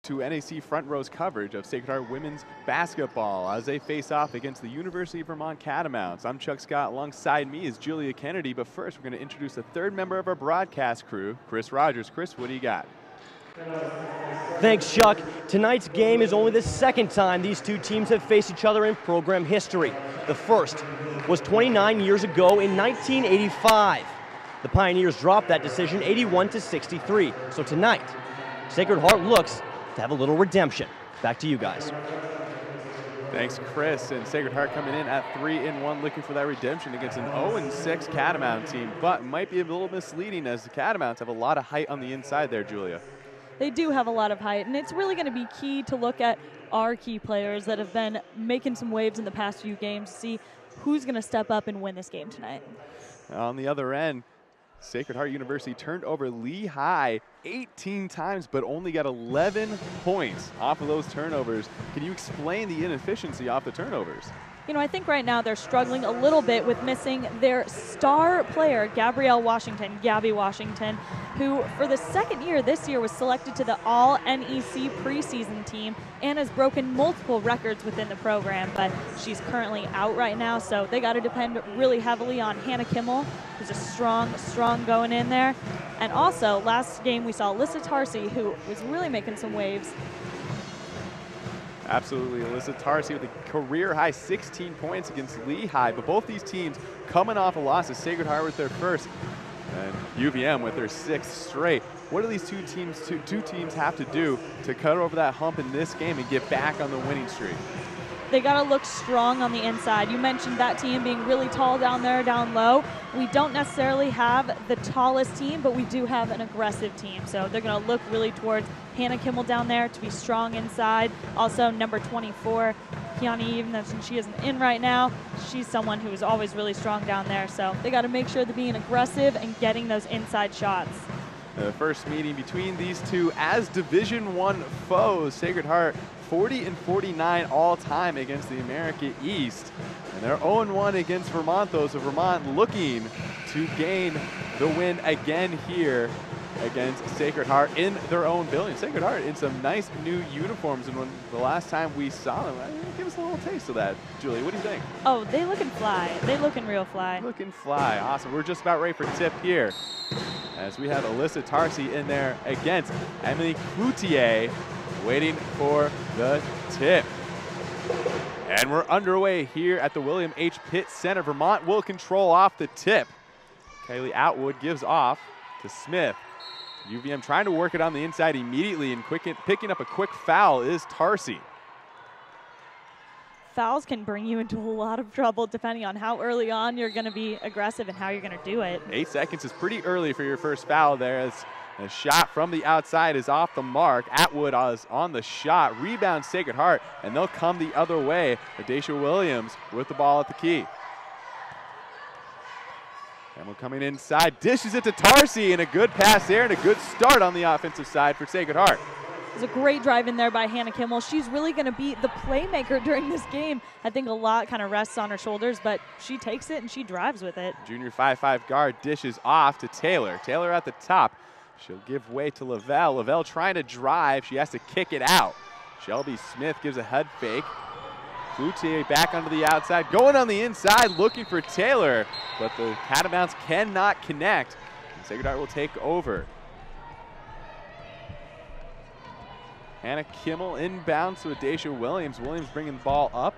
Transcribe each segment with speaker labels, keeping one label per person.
Speaker 1: to NAC Front Row's coverage of Sacred Heart women's basketball as they face off against the University of Vermont Catamounts. I'm Chuck Scott. Alongside me is Julia Kennedy, but first we're going to introduce the third member of our broadcast crew, Chris Rogers. Chris, what do you got?
Speaker 2: Thanks, Chuck. Tonight's game is only the second time these two teams have faced each other in program history. The first was 29 years ago in 1985. The Pioneers dropped that decision 81-63. So tonight, Sacred Heart looks to have a little redemption. Back to you guys.
Speaker 1: Thanks, Chris. And Sacred Heart coming in at 3-1, looking for that redemption against an 0-6 Catamount team, but might be a little misleading as the Catamounts have a lot of height on the inside there, Julia.
Speaker 3: They do have a lot of height, and it's really going to be key to look at our key players that have been making some waves in the past few games to see who's going to step up and win this game tonight.
Speaker 1: On the other end, Sacred Heart University turned over Lehigh 18 times, but only got 11 points off of those turnovers. Can you explain the inefficiency off the turnovers?
Speaker 3: You know, I think right now they're struggling a little bit with missing their star player, Gabby Washington, who for the second year this year was selected to the All-NEC preseason team and has broken multiple records within the program, but she's currently out right now, so they got to depend really heavily on Hannah Kimmel, who's a strong going in there. And also, last game we saw Alyssa Tarsi, who was really making some waves.
Speaker 1: Absolutely, Alyssa Tarsi with a career-high 16 points against Lehigh, but both these teams coming off a loss. As Sacred Heart with their first, and UVM with their sixth straight. What do these two teams have to do to cut over that hump in this game and get back on the winning streak?
Speaker 3: They got to look strong on the inside. You mentioned that team being really tall down there, down low. We don't necessarily have the tallest team, but we do have an aggressive team. So they're going to look really towards Hannah Kimmel down there to be strong inside. Also, number 24, Kiana, even though she isn't in right now, she's someone who is always really strong down there. So they got to make sure they're being aggressive and getting those inside shots.
Speaker 1: The first meeting between these two as Division I foes. Sacred Heart 40-49 all time against the America East. And they're 0-1 against Vermont, though, so Vermont looking to gain the win again here against Sacred Heart in their own building. Sacred Heart in some nice new uniforms, and when the last time we saw them, give us a little taste of that. Julie, what do you think?
Speaker 3: Oh, they looking fly. They looking real fly.
Speaker 1: Looking fly. Awesome. We're just about ready for tip here, as we have Alyssa Tarsi in there against Emily Cloutier, waiting for the tip. And we're underway here at the William H. Pitt Center. Vermont will control off the tip. Kaylee Atwood gives off to Smith. UVM trying to work it on the inside immediately, and picking up a quick foul is Tarsi.
Speaker 3: Fouls can bring you into a lot of trouble depending on how early on you're going to be aggressive and how you're going to do it.
Speaker 1: 8 seconds is pretty early for your first foul there, as a shot from the outside is off the mark. Atwood is on the shot. Rebound Sacred Heart, and they'll come the other way. Adesha Williams with the ball at the key. And we're coming inside, dishes it to Tarsi, and a good pass there and a good start on the offensive side for Sacred Heart.
Speaker 3: It was a great drive in there by Hannah Kimmel. She's really going to be the playmaker during this game. I think a lot kind of rests on her shoulders, but she takes it and she drives with it.
Speaker 1: Junior 5'5" guard dishes off to Taylor. Taylor at the top. She'll give way to Lavelle. Lavelle trying to drive. She has to kick it out. Shelby Smith gives a head fake. Cloutier back onto the outside, going on the inside, looking for Taylor, but the Catamounts cannot connect. And Sacred Heart will take over. Hannah Kimmel inbounds to Adesha Williams. Williams bringing the ball up.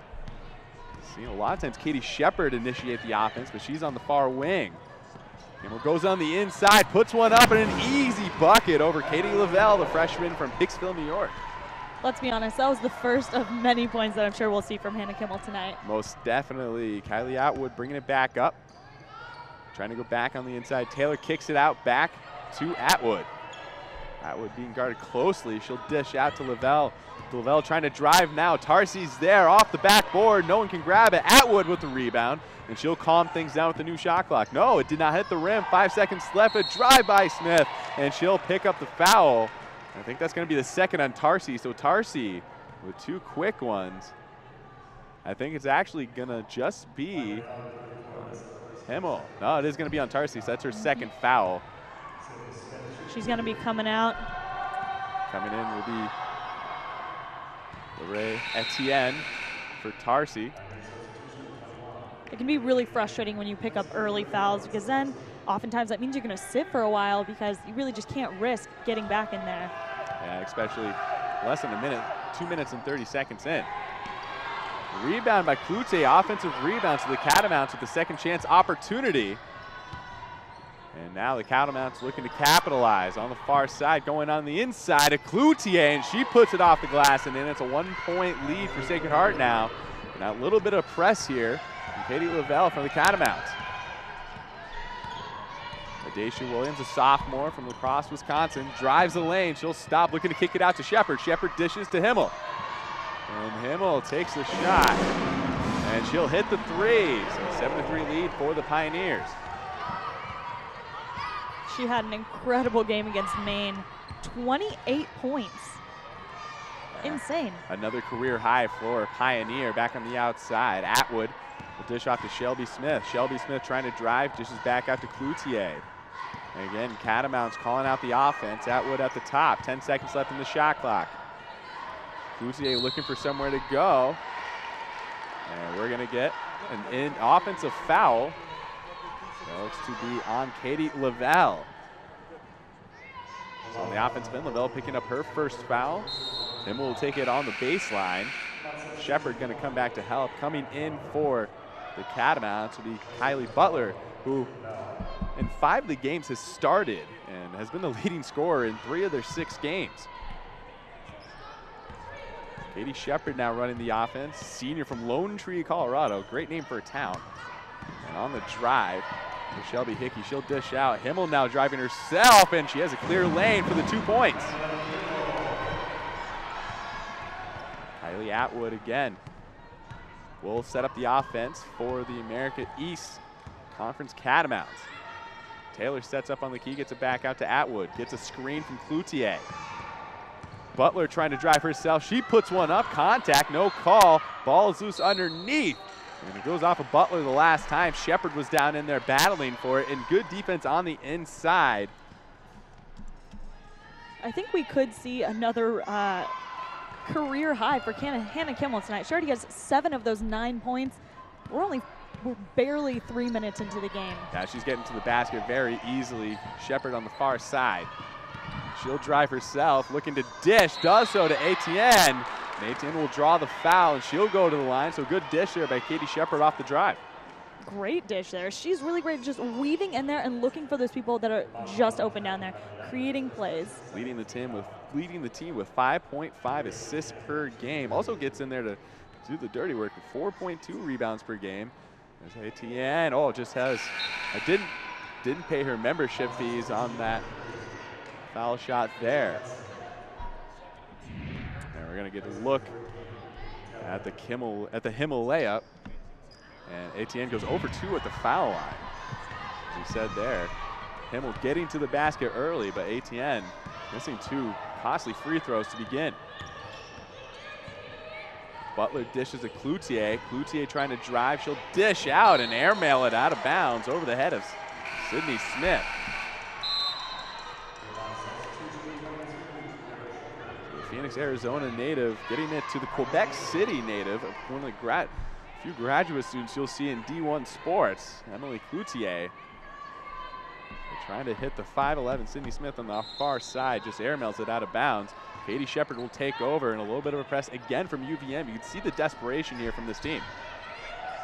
Speaker 1: See, a lot of times Katie Shepard initiate the offense, but she's on the far wing. Kimmel goes on the inside, puts one up, and an easy bucket over Katie Lavelle, the freshman from Hicksville, New York.
Speaker 3: Let's be honest, that was the first of many points that I'm sure we'll see from Hannah Kimmel tonight.
Speaker 1: Most definitely. Kylie Atwood bringing it back up. Trying to go back on the inside. Taylor kicks it out back to Atwood. Atwood being guarded closely. She'll dish out to Lavelle. Lavelle trying to drive now. Tarsi's there off the backboard. No one can grab it. Atwood with the rebound, and she'll calm things down with the new shot clock. No, it did not hit the rim. 5 seconds left. A drive by Smith, and she'll pick up the foul. I think that's going to be the second on Tarsi. So Tarsi with 2 quick ones. I think it's actually going to just be Himmel. No, it is going to be on Tarsi, so that's her second foul.
Speaker 3: She's going to be coming out.
Speaker 1: Coming in will be Lorraine Etienne for Tarsi.
Speaker 3: It can be really frustrating when you pick up early fouls because then oftentimes that means you're going to sit for a while because you really just can't risk getting back in there.
Speaker 1: Yeah, especially less than a minute, 2 minutes and 30 seconds in. Rebound by Cloutier, offensive rebound to the Catamounts with the second chance opportunity. And now the Catamounts looking to capitalize on the far side, going on the inside of Cloutier, and she puts it off the glass and in. It's a 1-point lead for Sacred Heart now. Now a little bit of press here from Katie Lavelle from the Catamounts. Daisha Williams, a sophomore from La Crosse, Wisconsin, drives the lane. She'll stop, looking to kick it out to Shepard. Shepard dishes to Himmel. And Himmel takes the shot, and she'll hit the three. So 7-3 lead for the Pioneers.
Speaker 3: She had an incredible game against Maine. 28 points. Insane.
Speaker 1: Another career high for Pioneer back on the outside. Atwood will dish off to Shelby Smith. Shelby Smith trying to drive, dishes back out to Cloutier. And again, Catamounts calling out the offense. Atwood at the top, 10 seconds left in the shot clock. Cloutier looking for somewhere to go. And we're gonna get an offensive foul. It looks to be on Katie Lavelle. So on the offensive end, Lavelle picking up her first foul. Himmel will take it on the baseline. Shepard gonna come back to help. Coming in for the Catamounts will be Kylie Butler, who in 5 of the games has started and has been the leading scorer in 3 of their 6 games. Katie Shepard now running the offense. Senior from Lone Tree, Colorado. Great name for a town. And on the drive for Shelby Hickey, she'll dish out. Himmel now driving herself, and she has a clear lane for the 2 points. Kylie Atwood again will set up the offense for the America East Conference Catamounts. Taylor sets up on the key, gets it back out to Atwood, gets a screen from Cloutier. Butler trying to drive herself. She puts one up, contact, no call. Ball is loose underneath. And it goes off of Butler the last time. Shepard was down in there battling for it, and good defense on the inside.
Speaker 3: I think we could see another career high for Hannah Kimmel tonight. She already has 7 of those 9 points. We're barely 3 minutes into the game.
Speaker 1: Yeah, she's getting to the basket very easily. Shepard on the far side. She'll drive herself, looking to dish, does so to Etienne. And Etienne will draw the foul, and she'll go to the line. So good dish there by Katie Shepard off the drive.
Speaker 3: Great dish there. She's really great just weaving in there and looking for those people that are just open down there, creating plays. Leading the team with 5.5 assists per game. Also gets in there to do the dirty work with 4.2 rebounds per game. There's Etienne. Didn't pay her membership fees on that foul shot there. And we're gonna get a look at the Himmel layup. And Etienne goes over 2 at the foul line. As we said there, Himmel getting to the basket early, but Etienne missing 2 costly free throws to begin. Butler dishes to Cloutier. Cloutier trying to drive. She'll dish out and airmail it out of bounds over the head of Sydney Smith. The Phoenix, Arizona native getting it to the Quebec City native, one of the few graduate students you'll see in D1 sports, Emily Cloutier. They're trying to hit the 5'11" Sydney Smith on the far side, just airmails it out of bounds. Katie Shepard will take over, and a little bit of a press again from UVM. You can see the desperation here from this team.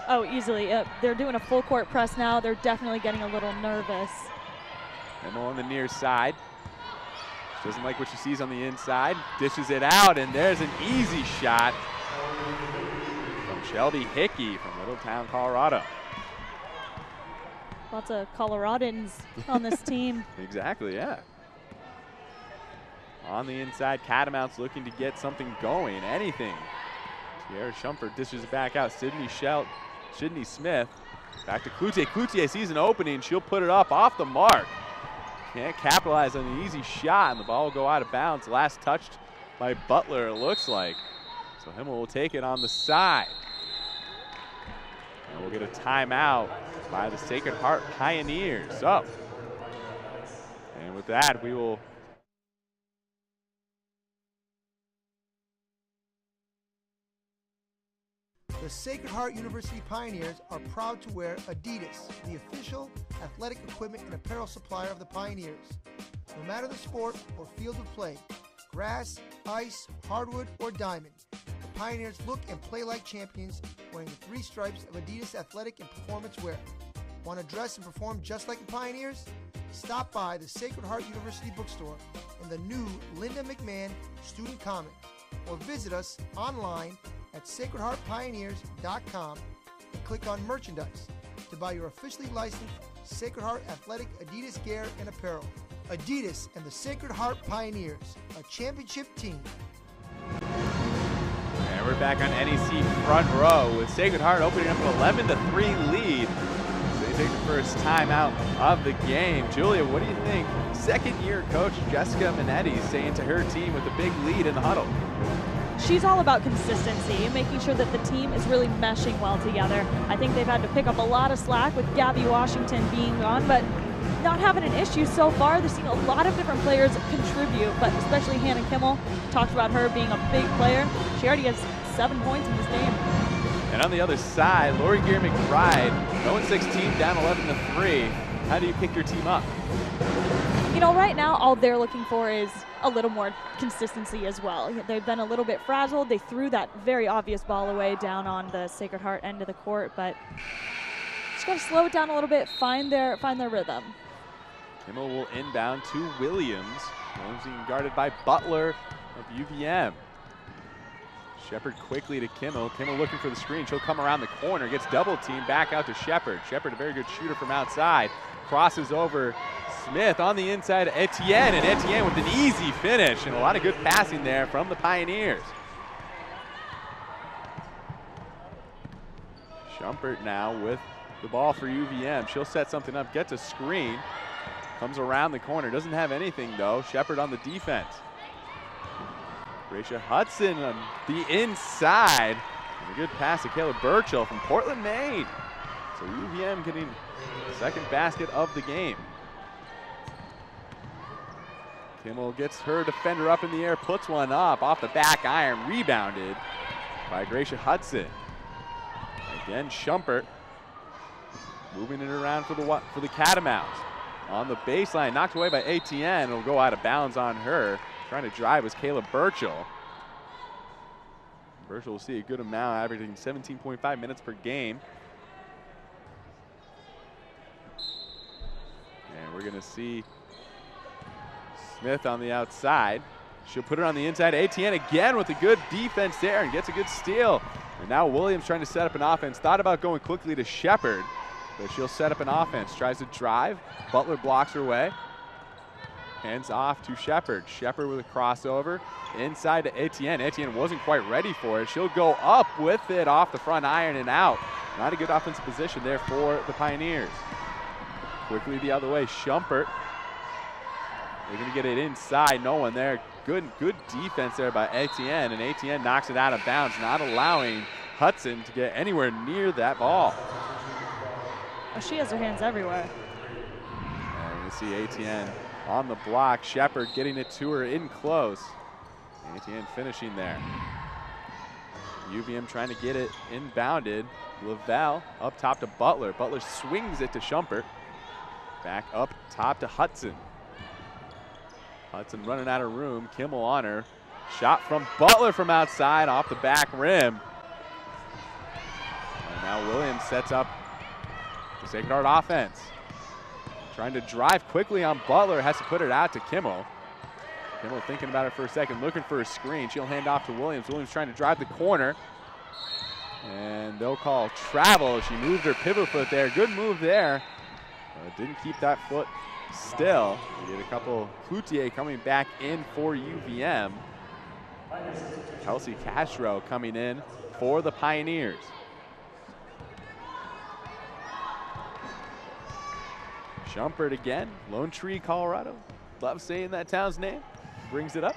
Speaker 3: Oh, easily. They're doing a full court press now. They're definitely getting a little nervous.
Speaker 1: Emma on the near side. She doesn't like what she sees on the inside. Dishes it out, and there's an easy shot from Shelby Hickey from Middletown, Colorado.
Speaker 3: Lots of Coloradans on this team.
Speaker 1: Exactly, yeah. On the inside, Catamounts looking to get something going, anything. Tierra Shumpert dishes it back out. Sydney Smith back to Cloutier. Cloutier sees an opening. She'll put it up off the mark. Can't capitalize on the easy shot, and the ball will go out of bounds. Last touched by Butler, it looks like. So Himmel will take it on the side. And we'll get a timeout by the Sacred Heart Pioneers. And with that, we will
Speaker 4: The Sacred Heart University Pioneers are proud to wear Adidas, the official athletic equipment and apparel supplier of the Pioneers. No matter the sport or field of play, grass, ice, hardwood, or diamond, the Pioneers look and play like champions wearing the 3 stripes of Adidas athletic and performance wear. Want to dress and perform just like the Pioneers? Stop by the Sacred Heart University bookstore in the new Linda McMahon Student Commons, or visit us online at sacredheartpioneers.com and click on merchandise to buy your officially licensed Sacred Heart Athletic Adidas gear and apparel. Adidas and the Sacred Heart Pioneers, a championship team.
Speaker 1: And we're back on NEC front row with Sacred Heart opening up an 11-3 lead. They take the first time out of the game. Julia, what do you think second-year coach Jessica Minetti is saying to her team with a big lead in the huddle?
Speaker 3: She's all about consistency and making sure that the team is really meshing well together. I think they've had to pick up a lot of slack with Gabby Washington being gone, but not having an issue so far. They've seen a lot of different players contribute, but especially Hannah Kimmel talked about her being a big player. She already has 7 points in this game.
Speaker 1: And on the other side, Lori Gear McBride, 0-16, down 11-3. How do you pick your team up?
Speaker 3: You know, right now, all they're looking for is a little more consistency as well. They've been a little bit frazzled. They threw that very obvious ball away down on the Sacred Heart end of the court, but just got to slow it down a little bit, find their rhythm.
Speaker 1: Kimmel will inbound to Williams. Williams being guarded by Butler of UVM. Shepard quickly to Kimmel. Kimmel looking for the screen. She'll come around the corner, gets double teamed, back out to Shepard. Shepard, a very good shooter from outside. Crosses over Smith on the inside, Etienne, and Etienne with an easy finish, and a lot of good passing there from the Pioneers. Schumpert now with the ball for UVM. She'll set something up, gets a screen, comes around the corner, doesn't have anything though. Shepard on the defense. Gracia Hudson on the inside, and a good pass to Kayla Burchell from Portland, Maine. So UVM getting the second basket of the game. Kimmel gets her defender up in the air, puts one up off the back iron, rebounded by Gracia Hudson. Again, Schumpert moving it around for the Catamounts. On the baseline, knocked away by Etienne. It'll go out of bounds on her. Trying to drive was Kayla Burchell. Burchell will see a good amount, averaging 17.5 minutes per game. And we're going to see Smith on the outside. She'll put it on the inside. Etienne again with a good defense there and gets a good steal. And now Williams trying to set up an offense. Thought about going quickly to Shepard, but she'll set up an offense. Tries to drive. Butler blocks her way. Hands off to Shepard. Shepard with a crossover inside to Etienne. Etienne wasn't quite ready for it. She'll go up with it off the front iron and out. Not a good offensive position there for the Pioneers. Quickly the other way, Schumpert. They're going to get it inside. No one there. Good defense there by Etienne, and Etienne knocks it out of bounds, not allowing Hudson to get anywhere near that ball.
Speaker 3: Oh, she has her hands everywhere.
Speaker 1: And we see Etienne on the block. Shepard getting it to her in close. Etienne finishing there. UVM trying to get it inbounded. Lavelle up top to Butler. Butler swings it to Schumpert. Back up top to Hudson. Hudson running out of room. Kimmel on her. Shot from Butler from outside off the back rim. And now Williams sets up the Sacred Heart offense. Trying to drive quickly on Butler. Has to put it out to Kimmel. Kimmel thinking about it for a second, looking for a screen. She'll hand off to Williams. Williams trying to drive the corner. And they'll call travel. She moved her pivot foot there. Good move there. Didn't keep that foot still. We get a couple. Cloutier coming back in for UVM. Kelsey Castro coming in for the Pioneers. Schumpert again. Lone Tree, Colorado. Love saying that town's name. Brings it up.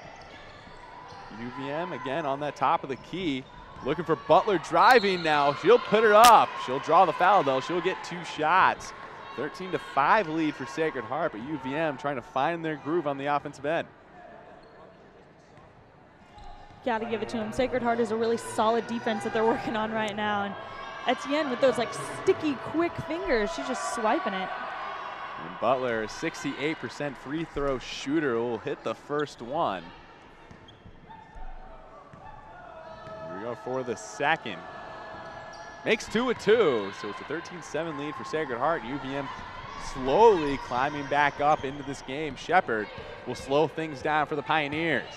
Speaker 1: UVM again on that top of the key. Looking for Butler driving now. She'll put it up. She'll draw the foul though. She'll get 2 shots. 13-5 lead for Sacred Heart, but UVM trying to find their groove on the offensive end.
Speaker 3: Got to give it to him. Sacred Heart is a really solid defense that they're working on right now. And Etienne with those like sticky, quick fingers, she's just swiping it.
Speaker 1: And Butler, 68% free throw shooter, will hit the first one. Here we go for the second. Makes 2 of 2, so it's a 13-7 lead for Sacred Heart. UVM slowly climbing back up into this game. Shepard will slow things down for the Pioneers.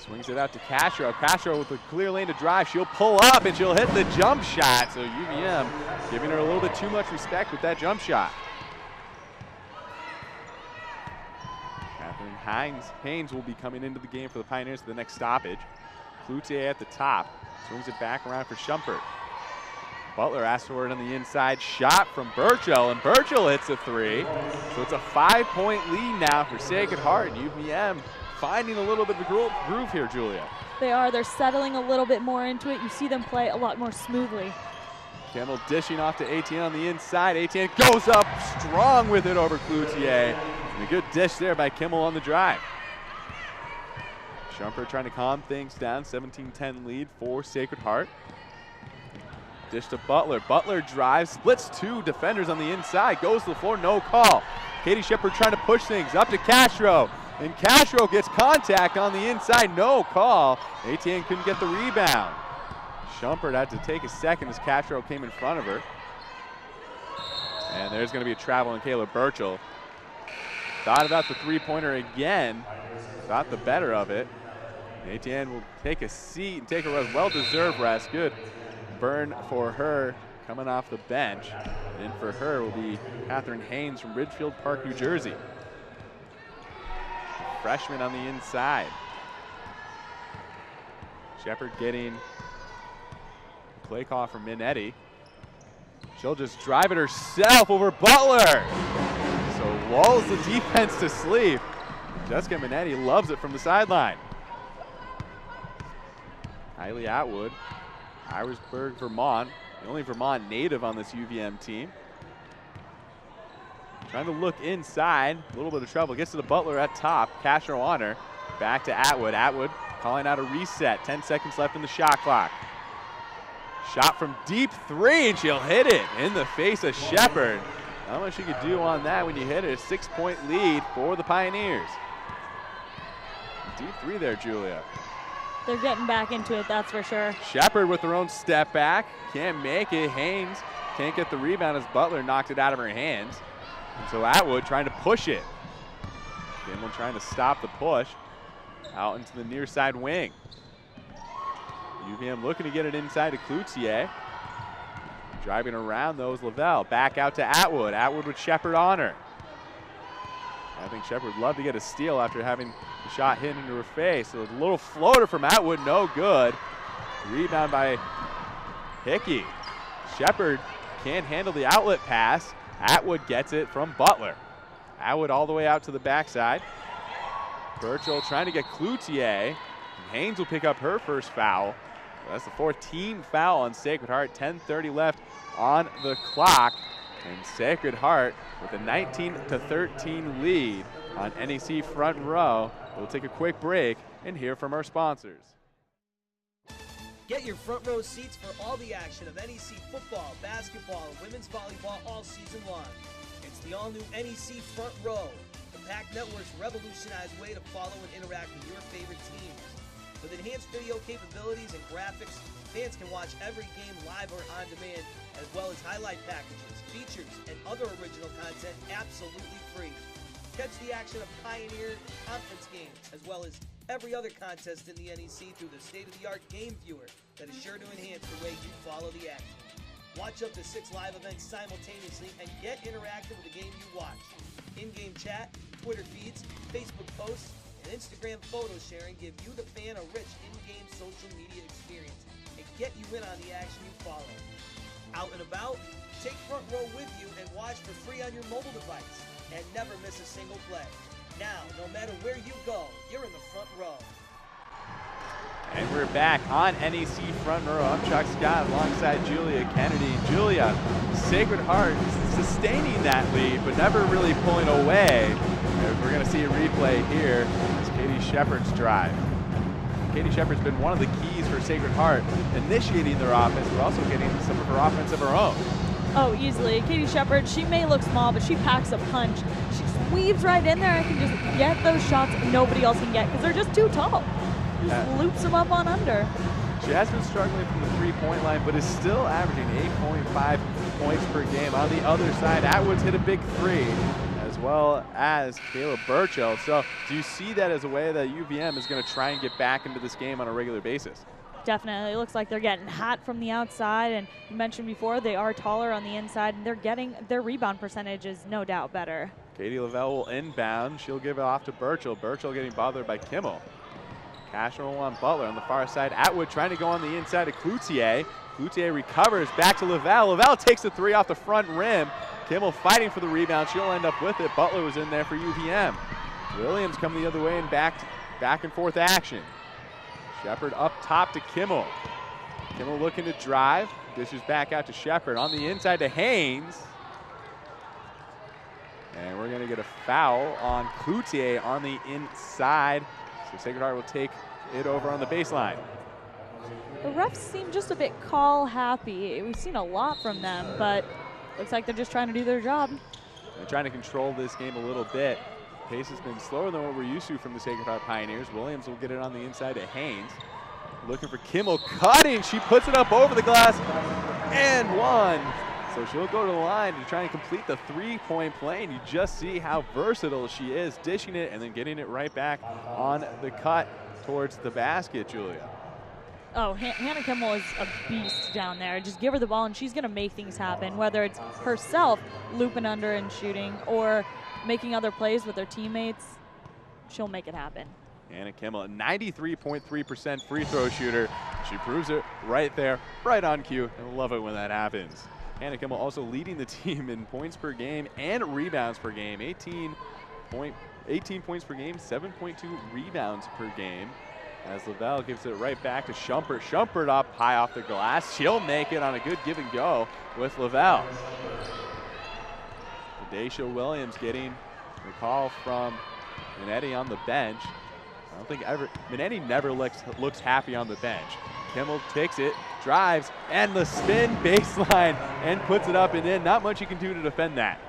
Speaker 1: Swings it out to Castro. Castro with a clear lane to drive. She'll pull up and she'll hit the jump shot. So UVM giving her a little bit too much respect with that jump shot. Catherine Haynes will be coming into the game for the Pioneers for the next stoppage. Cloutier at the top. Swings it back around for Shumpert. Butler asks for it on the inside. Shot from Burchell, and Burchell hits a 3. So it's a 5-point lead now for Sacred Heart. UVM finding a little bit of a groove here, Julia.
Speaker 3: They are. They're settling a little bit more into it. You see them play a lot more smoothly.
Speaker 1: Kimmel dishing off to Etienne on the inside. Etienne goes up strong with it over Cloutier. And a good dish there by Kimmel on the drive. Shumpert trying to calm things down. 17-10 lead for Sacred Heart. Dish to Butler. Butler drives, splits 2 defenders on the inside. Goes to the floor, no call. Katie Shepard trying to push things up to Castro. And Castro gets contact on the inside, no call. Etienne couldn't get the rebound. Shumpert had to take a second as Castro came in front of her. And there's gonna be a travel on Kayla Burchell. Thought about the 3-pointer again. Thought the better of it. Etienne will take a seat and take a well-deserved rest. Good burn for her coming off the bench. And for her will be Catherine Haynes from Ridgefield Park, New Jersey. Freshman on the inside. Shepard getting a play call from Minetti. She'll just drive it herself over Butler. So lulls the defense to sleep. Jessica Minetti loves it from the sideline. Kylie Atwood, Irisburg, Vermont. The only Vermont native on this UVM team. Trying to look inside, a little bit of trouble. Gets to the Butler at top, Castro on her. Back to Atwood. Atwood calling out a reset. 10 seconds left in the shot clock. Shot from deep 3, and she'll hit it in the face of Shepard. Not much you could do on that when you hit it. A 6-point lead for the Pioneers. Deep 3 there, Julia.
Speaker 3: They're getting back into it, that's for sure.
Speaker 1: Shepard with her own step back. Can't make it. Haynes can't get the rebound as Butler knocked it out of her hands. And so Atwood trying to push it. Kimmel trying to stop the push. Out into the near side wing. UVM looking to get it inside to Cloutier. Driving around though is Lavelle. Back out to Atwood. Atwood with Shepard on her. I think Shepard would love to get a steal after having the shot hit into her face. So a little floater from Atwood, no good. Rebound by Hickey. Shepard can't handle the outlet pass. Atwood gets it from Butler. Atwood all the way out to the backside. Burchell trying to get Cloutier. And Haynes will pick up her first foul. That's the 14th foul on Sacred Heart. 10:30 left on the clock. And Sacred Heart with a 19-13 lead on NEC Front Row. We'll take a quick break and hear from our sponsors.
Speaker 5: Get your front row seats for all the action of NEC football, basketball, and women's volleyball all season long. It's the all-new NEC Front Row, the PAC Network's revolutionized way to follow and interact with your favorite teams. With enhanced video capabilities and graphics, fans can watch every game live or on demand, as well as highlight packages, features, and other original content absolutely free. Catch the action of Pioneer conference games, as well as every other contest in the NEC through the state-of-the-art game viewer that is sure to enhance the way you follow the action. Watch up to 6 live events simultaneously and get interactive with the game you watch. In-game chat, Twitter feeds, Facebook posts, and Instagram photo sharing give you, the fan, a rich in-game social media experience and get you in on the action you follow. Out and about, take Front Row with you and watch for free on your mobile device and never miss a single play. Now, no matter where you go, you're in the front row.
Speaker 1: And we're back on NEC Front Row. I'm Chuck Scott alongside Julia Kennedy. Julia, Sacred Heart sustaining that lead, but never really pulling away. We're going to see a replay here. It's Katie Shepard's drive. Katie Shepard's been one of the keys for Sacred Heart, initiating their offense, but also getting some of her offense of her own.
Speaker 3: Oh, easily. Katie Shepard, she may look small, but she packs a punch. She weaves right in there and can just get those shots nobody else can get because they're just too tall. Just loops them up on under.
Speaker 1: She has been struggling from the three-point line, but is still averaging 8.5 points per game. On the other side, Atwood's hit a big three, as well as Kayla Burchell. So do you see that as a way that UVM is going to try and get back into this game on a regular basis?
Speaker 3: Definitely. It looks like they're getting hot from the outside, and you mentioned before they are taller on the inside, and they're getting their rebound percentage is no doubt better.
Speaker 1: Katie Lavelle will inbound. She'll give it off to Burchell. Burchell getting bothered by Kimmel. Castro on Butler on the far side. Atwood trying to go on the inside of Cloutier. Cloutier recovers back to Lavelle. Lavelle takes the three off the front rim. Kimmel fighting for the rebound. She'll end up with it. Butler was in there for UVM. Williams coming the other way and back and forth action. Shepard up top to Kimmel. Kimmel looking to drive. Dishes back out to Shepard. On the inside to Haynes. And we're going to get a foul on Cloutier on the inside. So Sacred Heart will take it over on the baseline.
Speaker 3: The refs seem just a bit call happy. We've seen a lot from them, but looks like they're just trying to do their job.
Speaker 1: They're trying to control this game a little bit. Pace has been slower than what we're used to from the Sacred Heart Pioneers. Williams will get it on the inside to Haynes. Looking for Kimmel, cutting. She puts it up over the glass and one. So she'll go to the line to try and complete the three-point play, and you just see how versatile she is, dishing it and then getting it right back on the cut towards the basket, Julia.
Speaker 3: Oh, Hannah Kimmel is a beast down there. Just give her the ball, and she's going to make things happen, whether it's herself looping under and shooting or making other plays with her teammates. She'll make it happen.
Speaker 1: Hannah Kimmel, a 93.3% free throw shooter. She proves it right there, right on cue, and love it when that happens. Hannah Kimmel also leading the team in points per game and rebounds per game. 18 points per game, 7.2 rebounds per game. As Lavelle gives it right back to Shumpert. Shumpert up high off the glass. She'll make it on a good give and go with Lavelle. Daisha Williams getting the call from Minetti on the bench. I don't think Minetti never looks happy on the bench. Kimmel takes it, drives, and the spin baseline and puts it up and in. Not much you can do to defend that.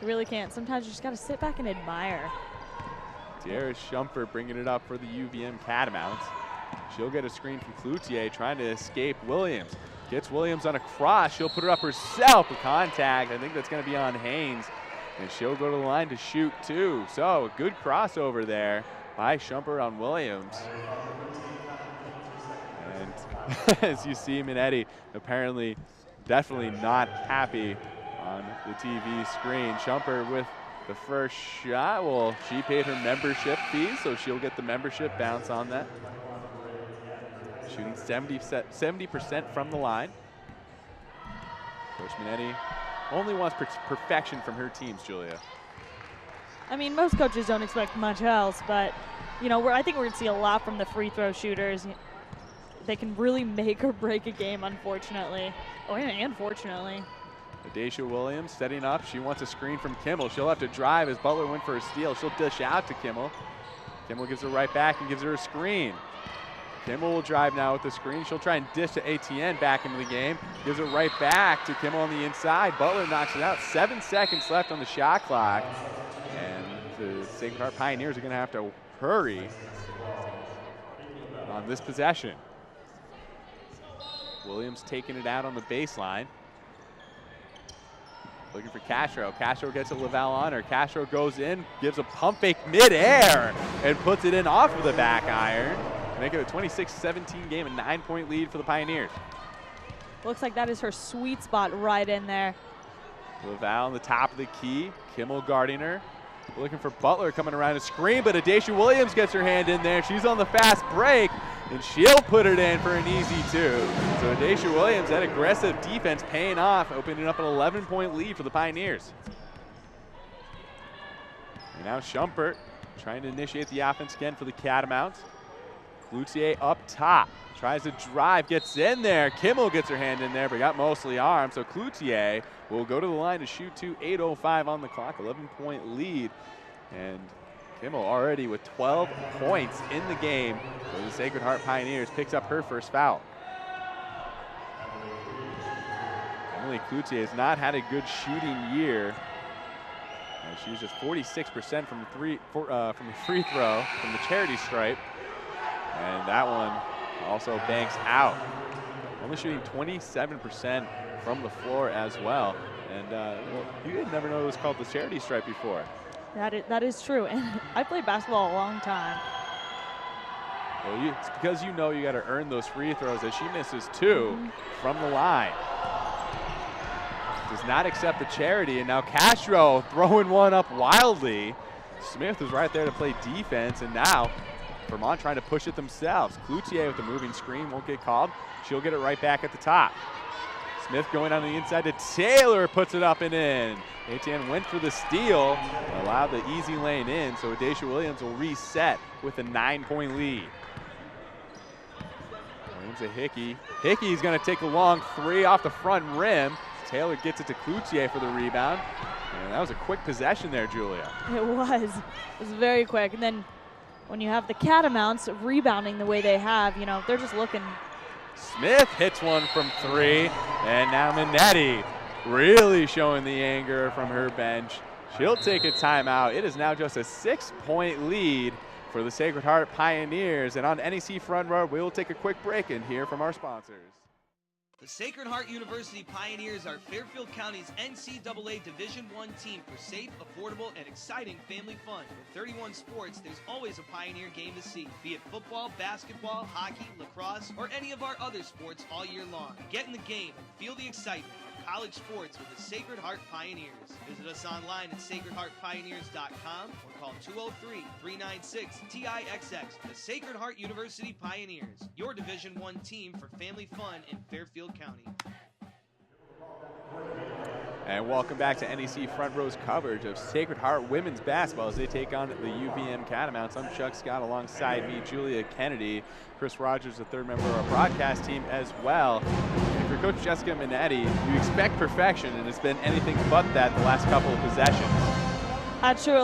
Speaker 3: You really can't. Sometimes you just got to sit back and admire.
Speaker 1: Tiara Shumpert bringing it up for the UVM Catamounts. She'll get a screen from Cloutier trying to escape Williams. Gets Williams on a cross. She'll put it up herself with contact. I think that's going to be on Haynes. And she'll go to the line to shoot too. So a good crossover there by Shumpert on Williams. And as you see, Minetti apparently definitely not happy on the TV screen. Shumpert with the first shot. Well, she paid her membership fee, so she'll get the membership bounce on that. Shooting 70% from the line. Coach Minetti only wants perfection from her teams, Julia.
Speaker 3: I mean, most coaches don't expect much else, but, you know, I think we're going to see a lot from the free throw shooters. They can really make or break a game, unfortunately. Oh, and fortunately.
Speaker 1: Daisha Williams setting up. She wants a screen from Kimmel. She'll have to drive as Butler went for a steal. She'll dish out to Kimmel. Kimmel gives her right back and gives her a screen. Kimmel will drive now with the screen. She'll try and dish to ATN back into the game. Gives it right back to Kimmel on the inside. Butler knocks it out. 7 seconds left on the shot clock. And the Sacred Heart Pioneers are going to have to hurry on this possession. Williams taking it out on the baseline. Looking for Castro. Castro gets a Lavelle on her. Castro goes in, gives a pump fake midair, and puts it in off of the back iron. Make it a 26-17 game, a 9-point lead for the Pioneers.
Speaker 3: Looks like that is her sweet spot right in there.
Speaker 1: Lavelle on the top of the key. Kimmel guarding her. Looking for Butler coming around a screen, but Daisha Williams gets her hand in there. She's on the fast break, and she'll put it in for an easy two. So Daisha Williams, that aggressive defense paying off, opening up an 11-point lead for the Pioneers. And now Shumpert trying to initiate the offense again for the Catamounts. Cloutier up top, tries to drive, gets in there. Kimmel gets her hand in there, but got mostly armed. So Cloutier will go to the line to shoot 8:05 on the clock, 11-point lead. And Kimmel already with 12 points in the game for the Sacred Heart Pioneers, picks up her first foul. Emily Cloutier has not had a good shooting year. She's just 46% from the free throw from the charity stripe. And that one also banks out. Only shooting 27% from the floor as well. And well, you didn't never know it was called the charity stripe before.
Speaker 3: That is true. And I played basketball a long time.
Speaker 1: Well, it's because you know you got to earn those free throws as she misses two from the line. Does not accept the charity, and now Castro throwing one up wildly. Smith was right there to play defense, and now Vermont trying to push it themselves. Cloutier with the moving screen won't get called. She'll get it right back at the top. Smith going on the inside to Taylor, puts it up and in. Etienne went for the steal, allowed the easy lane in, so Daisha Williams will reset with a 9-point lead. Williams to Hickey. Hickey's gonna take a long three off the front rim. Taylor gets it to Cloutier for the rebound. And that was a quick possession there, Julia.
Speaker 3: It was very quick. And then when you have the Catamounts rebounding the way they have, you know, they're just looking.
Speaker 1: Smith hits one from three, and now Minetti really showing the anger from her bench. She'll take a timeout. It is now just a 6-point lead for the Sacred Heart Pioneers. And on NEC Front Row, we'll take a quick break and hear from our sponsors.
Speaker 5: The Sacred Heart University Pioneers are Fairfield County's NCAA Division I team for safe, affordable, and exciting family fun. With 31 sports, there's always a Pioneer game to see, be it football, basketball, hockey, lacrosse, or any of our other sports all year long. Get in the game and feel the excitement of college sports with the Sacred Heart Pioneers. Visit us online at sacredheartpioneers.com or call 203-396-TIXX. The Sacred Heart University Pioneers, your Division I team for family fun in Fairfield County.
Speaker 1: And welcome back to NEC Front Row's coverage of Sacred Heart women's basketball as they take on the UVM Catamounts. I'm Chuck Scott alongside me, Julia Kennedy. Chris Rogers, the third member of our broadcast team as well. And for Coach Jessica Minetti, you expect perfection, and it's been anything but that the last couple of possessions.
Speaker 3: True.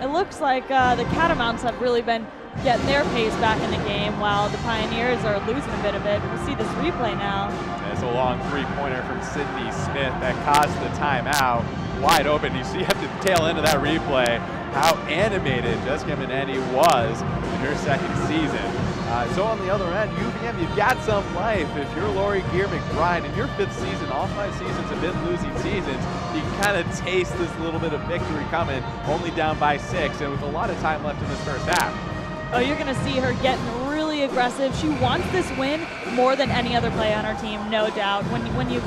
Speaker 3: It looks like the Catamounts have really been getting their pace back in the game while the Pioneers are losing a bit of it. We'll see this replay now.
Speaker 1: It's a long three-pointer from Sydney Smith that caused the timeout. Wide open. You see at the tail end of that replay how animated Jessica Minetti was in her second season. So on the other end, UVM, you've got some life. If you're Lori Gear McBride in your fifth season, all 5 seasons have been losing seasons, you can kind of taste this little bit of victory coming, only down by 6, and with a lot of time left in this first half.
Speaker 3: Oh, you're going to see her getting really aggressive. She wants this win more than any other player on her team, no doubt. When you've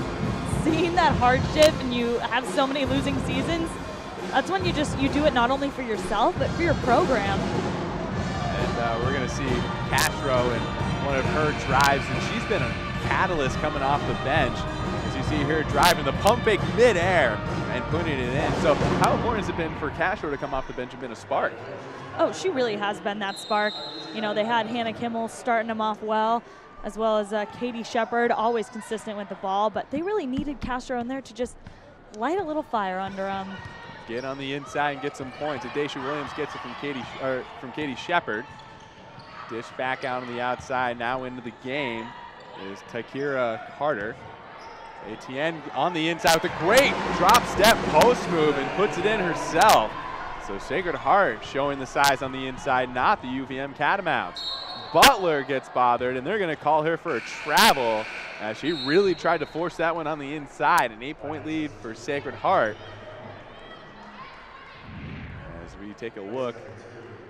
Speaker 3: seen that hardship and you have so many losing seasons, that's when you do it not only for yourself, but for your program.
Speaker 1: And we're going to see Castro in one of her drives, and she's been a catalyst coming off the bench. As you see her driving the pump fake midair and putting it in. So how important has it been for Castro to come off the bench and been a spark?
Speaker 3: Oh, she really has been that spark. You know, they had Hannah Kimmel starting them off well as Katie Shepard, always consistent with the ball, but they really needed Castro in there to just light a little fire under them.
Speaker 1: Get on the inside and get some points. Daisha Williams gets it from Katie Shepard. Dish back out on the outside. Now into the game is Takira Carter. Etienne on the inside with a great drop step post move and puts it in herself. So Sacred Heart showing the size on the inside, not the UVM Catamounts. Butler gets bothered, and they're going to call her for a travel as she really tried to force that one on the inside. An 8-point lead for Sacred Heart. As we take a look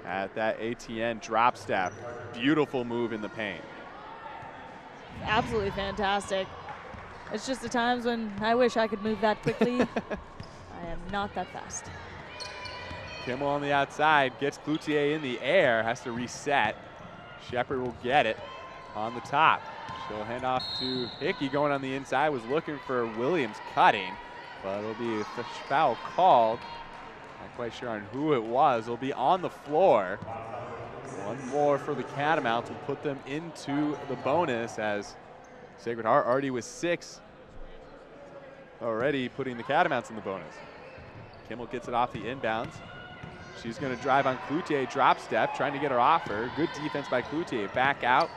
Speaker 1: at that Etienne drop step. Beautiful move in the paint.
Speaker 3: Absolutely fantastic. It's just the times when I wish I could move that quickly. I am not that fast.
Speaker 1: Kimmel on the outside, gets Cloutier in the air, has to reset. Shepard will get it on the top. She'll hand off to Hickey going on the inside, was looking for Williams cutting, but it'll be a foul called. Not quite sure on who it was. It'll be on the floor. One more for the Catamounts will put them into the bonus as Sacred Heart already with 6, already putting the Catamounts in the bonus. Kimmel gets it off the inbounds. She's going to drive on Cloutier, drop step, trying to get her off her. Good defense by Cloutier. Back out.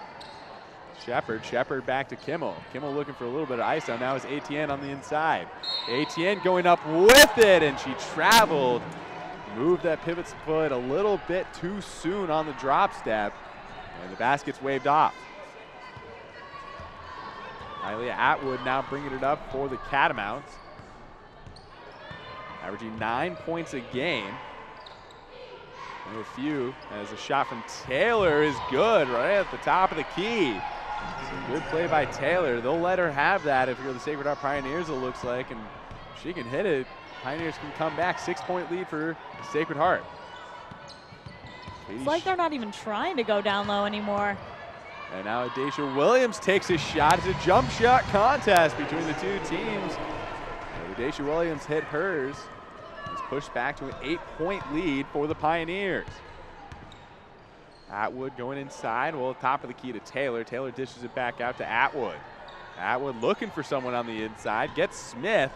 Speaker 1: Shepard back to Kimmel. Kimmel looking for a little bit of iso. Now is Etienne on the inside. Etienne going up with it, and she traveled. Moved that pivot foot a little bit too soon on the drop step, and the basket's waved off. Kylie Atwood now bringing it up for the Catamounts. Averaging 9 points a game. And a few, as a shot from Taylor is good right at the top of the key. So good play by Taylor. They'll let her have that if you're the Sacred Heart Pioneers, it looks like, and if she can hit it, Pioneers can come back. 6-point lead for Sacred Heart.
Speaker 3: It's like they're not even trying to go down low anymore.
Speaker 1: And now Adacia Williams takes a shot. It's a jump shot contest between the two teams. Adacia Williams hit hers. It's pushed back to an 8-point lead for the Pioneers. Atwood going inside, well, top of the key to Taylor. Taylor dishes it back out to Atwood. Atwood looking for someone on the inside, gets Smith.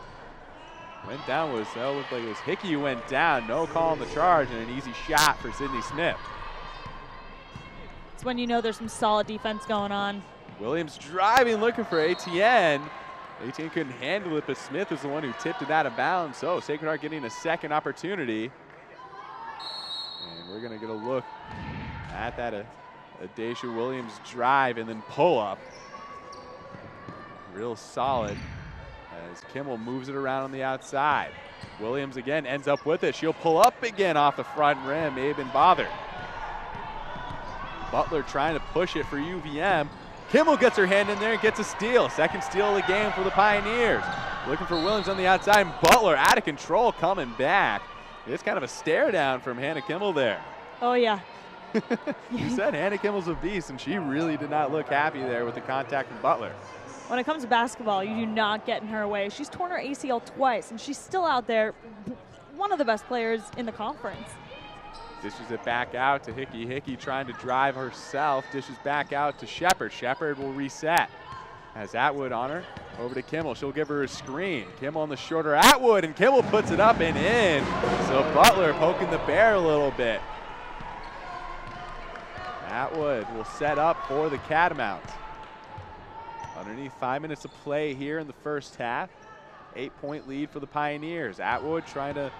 Speaker 1: Went down, looked like it was Hickey who went down. No call on the charge, and an easy shot for Sydney Smith.
Speaker 3: It's when you know there's some solid defense going on.
Speaker 1: Williams driving, looking for Etienne. Etienne couldn't handle it, but Smith was the one who tipped it out of bounds. So Sacred Heart getting a second opportunity. And we're gonna get a look at that Adacia Williams drive and then pull up. Real solid as Kimmel moves it around on the outside. Williams again ends up with it. She'll pull up again off the front rim. May have been bothered. Butler trying to push it for UVM. Kimmel gets her hand in there and gets a steal. Second steal of the game for the Pioneers. Looking for Williams on the outside, and Butler out of control coming back. It's kind of a stare down from Hannah Kimmel there.
Speaker 3: Oh, yeah.
Speaker 1: You said Hannah Kimmel's a beast, and she really did not look happy there with the contact from Butler.
Speaker 3: When it comes to basketball, you do not get in her way. She's torn her ACL twice, and she's still out there, one of the best players in the conference.
Speaker 1: Dishes it back out to Hickey. Hickey trying to drive herself. Dishes back out to Shepard. Shepard will reset. Has Atwood on her. Over to Kimmel. She'll give her a screen. Kimmel on the shorter Atwood, and Kimmel puts it up and in. So Butler poking the bear a little bit. Atwood will set up for the Catamounts. Underneath 5 minutes of play here in the first half. 8-point lead for the Pioneers. Atwood trying to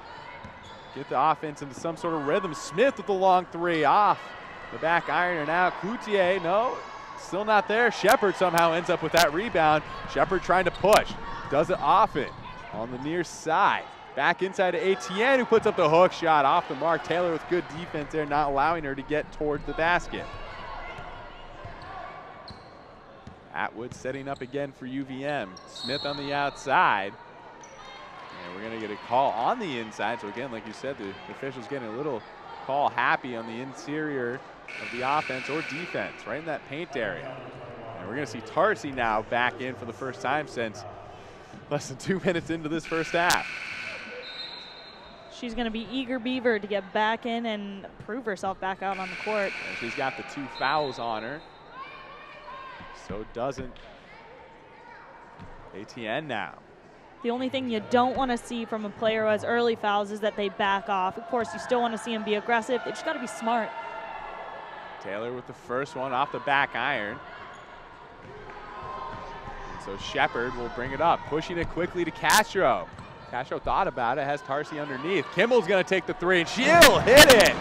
Speaker 1: get the offense into some sort of rhythm. Smith with the long three off the back iron, and now Cloutier, no, still not there. Shepard somehow ends up with that rebound. Shepard trying to push, does it off it on the near side. Back inside to Etienne, who puts up the hook shot off the mark. Taylor with good defense there, not allowing her to get towards the basket. Atwood setting up again for UVM. Smith on the outside. And we're going to get a call on the inside. So again, like you said, the officials getting a little call happy on the interior of the offense or defense, right in that paint area. And we're going to see Tarsi now back in for the first time since less than 2 minutes into this first half.
Speaker 3: She's going to be eager beaver to get back in and prove herself back out on the court.
Speaker 1: And she's got the 2 fouls on her. So doesn't Etienne now.
Speaker 3: The only thing you don't want to see from a player who has early fouls is that they back off. Of course, you still want to see them be aggressive. They just got to be smart.
Speaker 1: Taylor with the first one off the back iron. And so Shepard will bring it up, pushing it quickly to Castro. Castro thought about it, has Tarsi underneath. Kimmel's going to take the 3, and she'll hit it.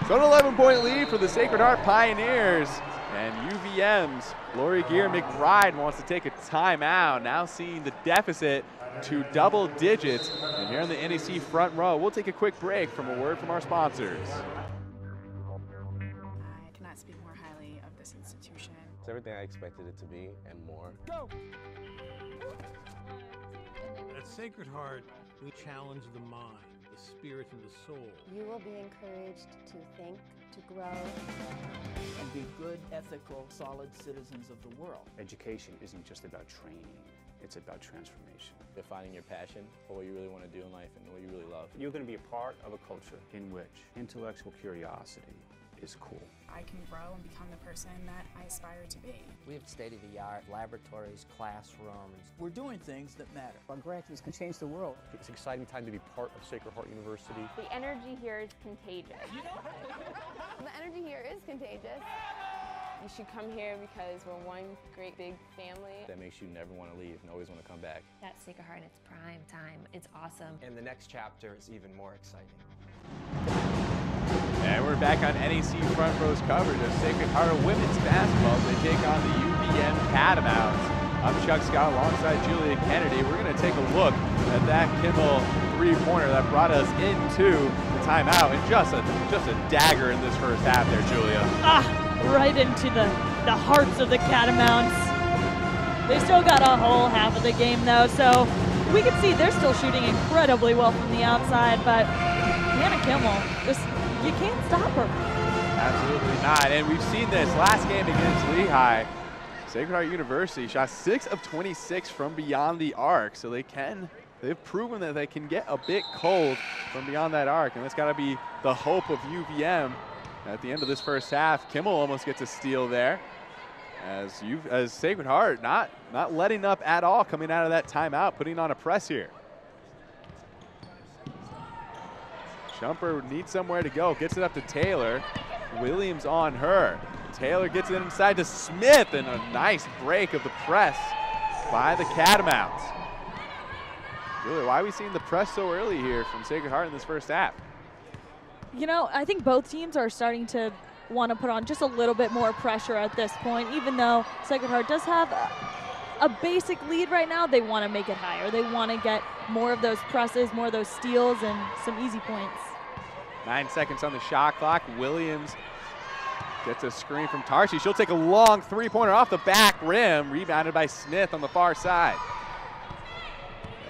Speaker 1: So an 11-point lead for the Sacred Heart Pioneers. And UVM's Lori Gear McBride wants to take a timeout, now seeing the deficit to double digits. And here in the NEC front row, we'll take a quick break from a word from our sponsors.
Speaker 6: I cannot speak more highly of this institution.
Speaker 7: It's everything I expected it to be and more.
Speaker 8: Go! At Sacred Heart, we challenge the mind, the spirit, and the soul.
Speaker 9: You will be encouraged to think, to grow,
Speaker 10: and be good, ethical, solid citizens of the world.
Speaker 11: Education isn't just about training, it's about transformation.
Speaker 7: You're finding your passion for what you really want to do in life and what you really love.
Speaker 11: You're going to be a part of a culture in which intellectual curiosity, is cool.
Speaker 6: I can grow and become the person that I aspire to be.
Speaker 12: We have state-of-the-art laboratories, classrooms.
Speaker 10: We're doing things that matter.
Speaker 12: Our graduates can change the world.
Speaker 7: It's an exciting time to be part of Sacred Heart University.
Speaker 9: The energy here is contagious. The energy here is contagious. You should come here because we're one great big family.
Speaker 7: That makes you never want to leave and always want to come back.
Speaker 13: That's Sacred Heart in its prime time. It's awesome.
Speaker 14: And the next chapter is even more exciting.
Speaker 1: And we're back on NEC Front Row's coverage of Sacred Heart of women's basketball as they take on the UVM Catamounts. I'm Chuck Scott alongside Julia Kennedy. We're going to take a look at that Kimmel three-pointer that brought us into the timeout, and just a dagger in this first half there, Julia.
Speaker 3: Right into the hearts of the Catamounts. They still got a whole half of the game though, so we can see they're still shooting incredibly well from the outside, but Hannah Kimmel, you can't stop her.
Speaker 1: Absolutely not, and we've seen this last game against Lehigh. Sacred Heart University shot 6 of 26 from beyond the arc, so they've proven that they can get a bit cold from beyond that arc, and that's got to be the hope of UVM. At the end of this first half, Kimmel almost gets a steal there, as Sacred Heart not letting up at all coming out of that timeout, putting on a press here. Shumper needs somewhere to go, gets it up to Taylor. Williams on her. Taylor gets it inside to Smith, and a nice break of the press by the Catamounts. Julia, why are we seeing the press so early here from Sacred Heart in this first half?
Speaker 3: You know, I think both teams are starting to want to put on just a little bit more pressure at this point. Even though Sacred Heart does have a basic lead right now, they want to make it higher. They want to get more of those presses, more of those steals, and some easy points.
Speaker 1: 9 seconds on the shot clock. Williams gets a screen from Tarsi. She'll take a long three-pointer off the back rim, rebounded by Smith on the far side.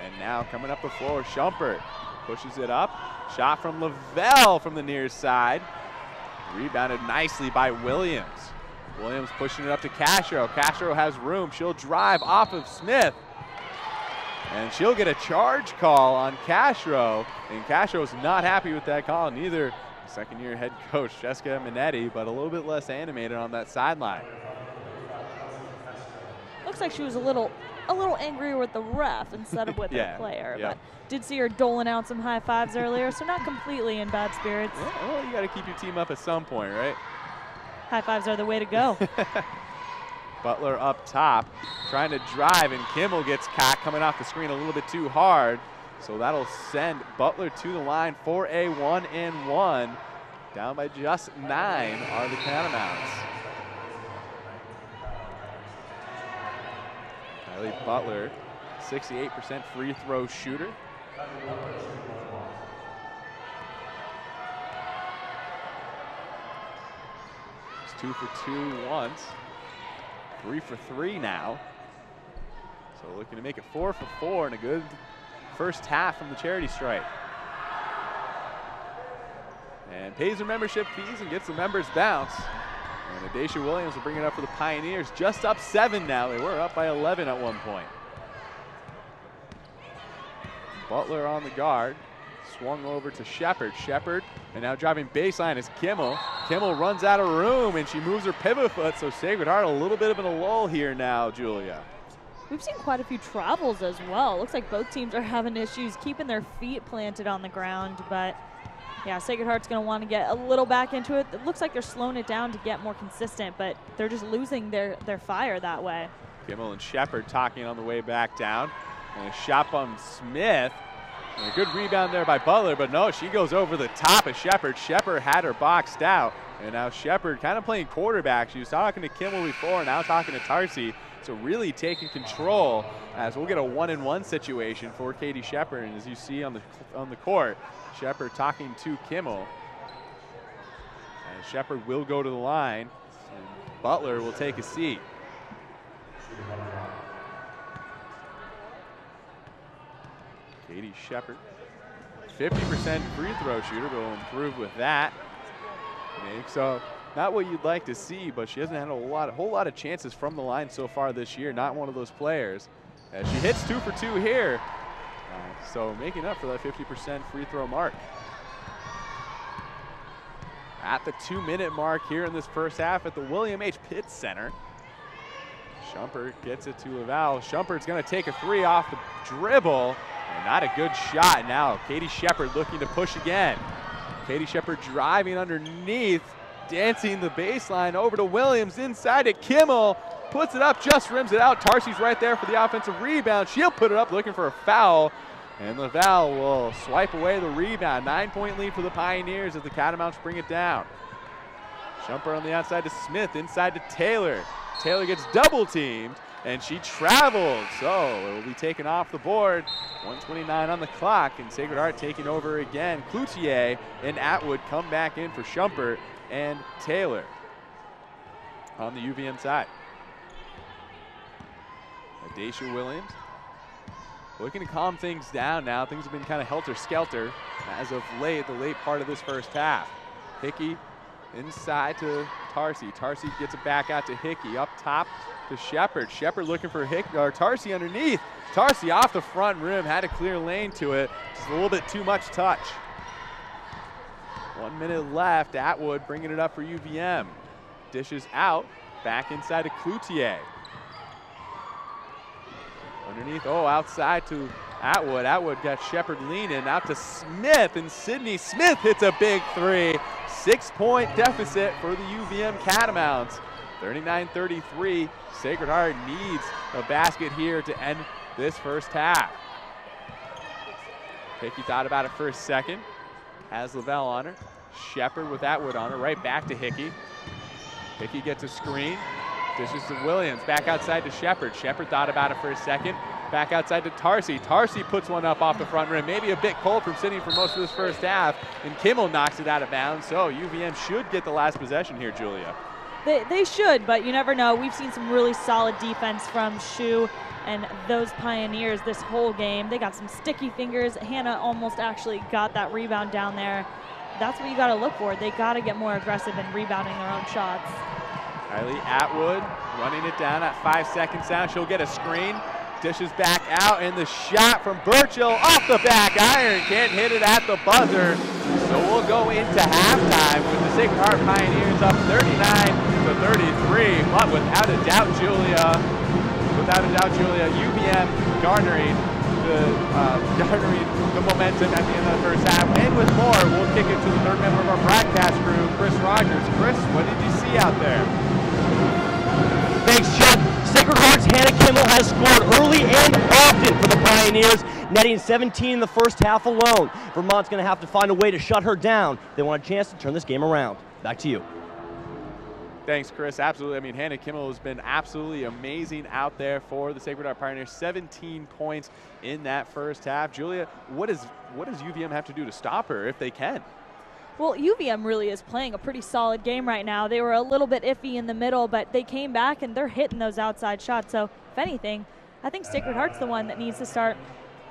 Speaker 1: And now coming up the floor, Shumpert pushes it up. Shot from Lavelle from the near side. Rebounded nicely by Williams. Williams pushing it up to Castro. Castro has room. She'll drive off of Smith. And she'll get a charge call on Castro. And Castro's not happy with that call. Neither second-year head coach Jessica Minetti, but a little bit less animated on that sideline.
Speaker 3: Looks like she was a little angrier with the ref instead of with the player.
Speaker 1: Yeah.
Speaker 3: But did see her doling out some high fives earlier, so not completely in bad spirits.
Speaker 1: Yeah, well, you got to keep your team up at some point, right?
Speaker 3: High fives are the way to go.
Speaker 1: Butler up top, trying to drive, and Kimmel gets caught coming off the screen a little bit too hard. So that'll send Butler to the line for a 1-and-1. Down by just 9 are the Catamounts. Kylie Butler, 68% free throw shooter. It's 2 for 2 once. 3 for 3 now. So looking to make it 4 for 4 and a good first half from the charity stripe. And pays their membership fees and gets the members bounce. And Adacia Williams will bring it up for the Pioneers. Just up 7 now. They were up by 11 at one point. Butler on the guard. Swung over to Shepard. Shepard, and now driving baseline is Kimmel. Kimmel runs out of room, and she moves her pivot foot, so Sacred Heart a little bit of a lull here now, Julia.
Speaker 3: We've seen quite a few travels as well. Looks like both teams are having issues keeping their feet planted on the ground, but yeah, Sacred Heart's going to want to get a little back into it. It looks like they're slowing it down to get more consistent, but they're just losing their fire that way.
Speaker 1: Kimmel and Shepard talking on the way back down. And a shot from Smith. And a good rebound there by Butler, but no, she goes over the top of Shepard. Shepard had her boxed out, and now Shepard kind of playing quarterback. She was talking to Kimmel before, now talking to Tarsi. So really taking control as we'll get a 1-and-1 situation for Katie Shepard. And as you see on the court, Shepard talking to Kimmel. And Shepard will go to the line, and Butler will take a seat. Katie Shepard, 50% free throw shooter, will improve with that. So not what you'd like to see, but she hasn't had a whole lot of chances from the line so far this year. Not one of those players. As she hits 2 for 2 here, so making up for that 50% free throw mark. at the 2-minute mark here in this first half at the William H. Pitts Center. Shumpert gets it to Laval. Shumpert's going to take a three off the dribble, and not a good shot. Now Katie Shepard looking to push again. Katie Shepard driving underneath, dancing the baseline over to Williams, inside to Kimmel, puts it up, just rims it out. Tarsi's right there for the offensive rebound. She'll put it up looking for a foul, and Laval will swipe away the rebound. 9-point lead for the Pioneers as the Catamounts bring it down. Shumpert on the outside to Smith, inside to Taylor. Taylor gets double teamed, and she travels, so it will be taken off the board. 1:29 on the clock, and Sacred Heart taking over again. Cloutier and Atwood come back in for Shumpert and Taylor on the UVM side. Daisha Williams looking to calm things down now. Things have been kind of helter-skelter as of late, the late part of this first half. Hickey inside to Tarsi. Tarsi gets it back out to Hickey. Up top to Shepard. Shepard looking for Tarsi underneath. Tarsi off the front rim, had a clear lane to it. Just a little bit too much touch. 1 minute left. Atwood bringing it up for UVM. Dishes out, back inside to Cloutier. Underneath, outside to Atwood. Atwood got Shepard leaning out to Smith, and Sydney Smith hits a big three. 6-point deficit for the UVM Catamounts. 39-33. Sacred Heart needs a basket here to end this first half. Hickey thought about it for a second. Has Lavelle on her. Shepard with Atwood on her. Right back to Hickey. Hickey gets a screen. Dishes to Williams. Back outside to Shepard. Shepard thought about it for a second. Back outside to Tarsi. Tarsi puts one up off the front rim. Maybe a bit cold from sitting for most of this first half. And Kimmel knocks it out of bounds. So UVM should get the last possession here, Julia.
Speaker 3: They should, but you never know. We've seen some really solid defense from SHU and those Pioneers this whole game. They got some sticky fingers. Hannah almost actually got that rebound down there. That's what you got to look for. They got to get more aggressive in rebounding their own shots.
Speaker 1: Kylie Atwood running it down at 5 seconds down. She'll get a screen. Dishes back out, and the shot from Burchill off the back iron. Can't hit it at the buzzer. So we'll go into halftime with the Sacred Heart Pioneers up 39-33. But without a doubt, Julia, UVM garnering the momentum at the end of the first half. And with more, we'll kick it to the third member of our broadcast crew, Chris Rogers. Chris, what did you see out there?
Speaker 2: Thanks, Chuck. Sacred Heart's Hannah Kimmel has scored early and often for the Pioneers, netting 17 in the first half alone. Vermont's going to have to find a way to shut her down. They want a chance to turn this game around. Back to you.
Speaker 1: Thanks, Chris. Absolutely. I mean, Hannah Kimmel has been absolutely amazing out there for the Sacred Heart Pioneers. 17 points in that first half. Julia, what does UVM have to do to stop her if they can?
Speaker 3: Well, UVM really is playing a pretty solid game right now. They were a little bit iffy in the middle, but they came back and they're hitting those outside shots. So, if anything, I think Sacred Heart's the one that needs to start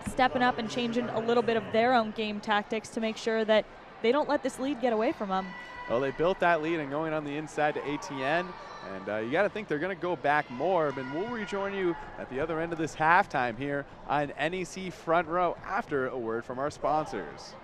Speaker 3: stepping up and changing a little bit of their own game tactics to make sure that they don't let this lead get away from them.
Speaker 1: Well, they built that lead and going on the inside to ATN. And you got to think they're going to go back more. And we'll rejoin you at the other end of this halftime here on NEC Front Row after a word from our sponsors.